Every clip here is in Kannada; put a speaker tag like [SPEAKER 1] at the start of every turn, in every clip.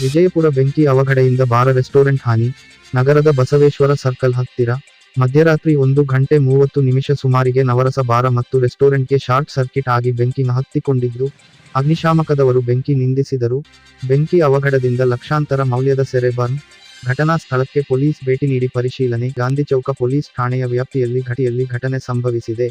[SPEAKER 1] ವಿಜಯಪುರ ಬೆಂಕಿ ಅವಘಡದಿಂದ ಬಾರ ರೆಸ್ಟೋರೆಂಟ್ ಹಾನಿ. ನಗರದ ಬಸವೇಶ್ವರ ಸರ್ಕಲ್ ಹತ್ತಿರ ಮಧ್ಯರಾತ್ರಿ 1:30 ಸುಮಾರಿಗೆ ನವರಸ ಬಾರ ಮತ್ತು ರೆಸ್ಟೋರೆಂಟ್ಗೆ ಶಾರ್ಟ್ ಸರ್ಕಿಟ್ ಆಗಿ ಬೆಂಕಿ ಹತ್ತಿಕೊಂಡಿದ್ದು, ಅಗ್ನಿಶಾಮಕದವರು ಬೆಂಕಿ ನಿಂದಿಸಿದರು. ಬೆಂಕಿ ಅವಘಡದಿಂದ ಲಕ್ಷಾಂತರ ಮೌಲ್ಯದ ಸೆರೆ ಬರ್ನ್. ಘಟನಾ ಸ್ಥಳಕ್ಕೆ ಪೊಲೀಸ್ ಭೇಟಿ ನೀಡಿ ಪರಿಶೀಲನೆ. ಗಾಂಧಿಚೌಕ ಪೊಲೀಸ್ ಠಾಣೆಯ ವ್ಯಾಪ್ತಿಯಲ್ಲಿ ಘಟನೆ ಸಂಭವಿಸಿದೆ.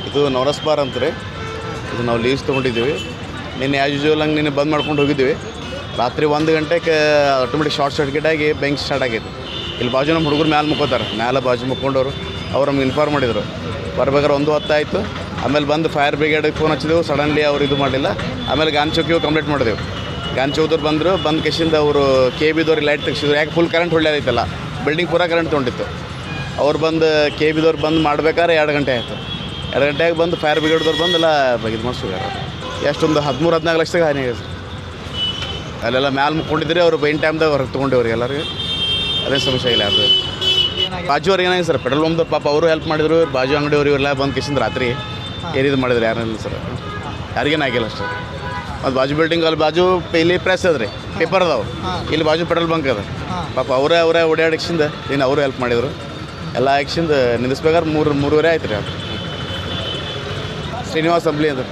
[SPEAKER 2] ಇದು ನವರಸ್ ಬಾರ್ ಅಂತಾರೆ. ಇದು ನಾವು ಲೀಸ್ ತೊಗೊಂಡಿದ್ದೀವಿ. ನಿನ್ನೆ ಆ್ಯಸ್ ಯೂಶುವಲ್ ಹಂಗೆ ನಿನ್ನೆ ಬಂದ್ ಮಾಡ್ಕೊಂಡು ಹೋಗಿದ್ದೀವಿ. ರಾತ್ರಿ 1 ಗಂಟೆಗೆ ಆಟೋಮೆಟಿಕ್ ಶಾರ್ಟ್ ಸರ್ಕಿಟ್ ಆಗಿ ಬೆಂಕಿ ಸ್ಟಾರ್ಟ್ ಆಗೈತೆ. ಇಲ್ಲಿ ಬಾಜು ನಮ್ಮ ಹುಡುಗರು ಮ್ಯಾಲೆ ಮುಕ್ಕೋತಾರೆ. ಮ್ಯಾಲೆ ಬಾಜು ಮುಕ್ಕೊಂಡವರು ಅವ್ರು ನಮ್ಗೆ ಇನ್ಫಾರ್ಮ್ ಮಾಡಿದರು. ಬರ್ಬೇಕಾದ್ರೆ 1:10 ಆಯಿತು. ಆಮೇಲೆ ಬಂದು ಫೈರ್ ಬ್ರಿಗೇಡಿಗೆ ಫೋನ್ ಹಚ್ಚಿದೆವು. ಸಡನ್ಲಿ ಅವ್ರು ಇದು ಮಾಡಲಿಲ್ಲ. ಆಮೇಲೆ ಗಾಂಧಿಚೌಕಿಗೆ ಕಂಪ್ಲೇಂಟ್ ಮಾಡಿದೆವು. ಗಾಂಧಿಚೌಕದವ್ರು ಬಂದರು. ಬಂದು ಕೆಶಿಂದ ಅವರು KB ಲೈಟ್ ತೆಗ್ಸಿದ್ರು. ಯಾಕೆ ಫುಲ್ ಕರೆಂಟ್ ಹೊಳ್ಳೆದೈತಲ್ಲ, ಬಿಲ್ಡಿಂಗ್ ಪೂರಾ ಕರೆಂಟ್ ತೊಗೊಂಡಿತ್ತು. ಅವ್ರು ಬಂದು KB ಬಂದು ಮಾಡ್ಬೇಕಾದ್ರೆ 2 ಗಂಟೆ ಆಯಿತು. 2 ಗಂಟೆಗೆ ಬಂದು ಫೈರ್ ಬ್ರಿಗೇಡ್ದವ್ರು ಬಂದು ಎಲ್ಲ ಇದು ಮಾಡಿಸ್ತಾರೆ. ಎಷ್ಟೊಂದು 13-14 ಲಕ್ಷದಾಗ ಹಾನಿ ಆಗಿದೆ ಸರ್. ಅಲ್ಲೆಲ್ಲ ಮ್ಯಾಲೆ ಮುಕ್ಕೊಂಡಿದ್ರಿ. ಅವರು ಬೈನ್ ಟೈಮ್ದಾಗ ಹೊರಗೆ ತೊಗೊಂಡಿವ್ರಿ ಎಲ್ಲರಿಗೆ. ಅದೇ ಸಮಸ್ಯೆ ಇಲ್ಲ. ಅದು ಬಾಜು ಅವ್ರಿಗೆ ಏನಾಗಿದೆ ಸರ್, ಪೆಟ್ರೋಲ್ ಬಂದವ್ರು ಪಾಪ ಅವರು ಹೆಲ್ಪ್ ಮಾಡಿದ್ರು. ಬಾಜು ಅಂಗಡಿಯವ್ರು ಇವರೆಲ್ಲ ಬಂದು ಕಿಸಿಂದ ರಾತ್ರಿ ಏನಿದು ಮಾಡಿದ್ರು. ಯಾರಿಲ್ಲ ಸರ್, ಯಾರಿಗೇನು ಆಗಿಲ್ಲ ಅಷ್ಟೇ. ಮತ್ತು ಬಾಜು ಬಿಲ್ಡಿಂಗ್ ಅಲ್ಲಿ ಬಾಜು ಇಲ್ಲಿ ಪ್ರೆಸ್ ಅದ ರೀ, ಪೇಪರ್ ಅದಾವೆ. ಇಲ್ಲಿ ಬಾಜು ಪೆಟ್ರೋಲ್ ಬಂಕ್ ಅದ. ಪಾಪ ಅವರೇ ಓಡಾಡಿಕ್ಸಿಂದ ಇನ್ನು ಅವರು ಹೆಲ್ಪ್ ಮಾಡಿದರು. ಎಲ್ಲ ಆ್ಯಕ್ಷಿಂದ ನಿಲ್ಲಿಸ್ಬೇಕಾದ್ರೆ 3:30 ಆಯ್ತು ರೀ. ಅದು ಶ್ರೀನಿವಾಸ್ ಅಂಬ್ಲಿ ಅಂತ.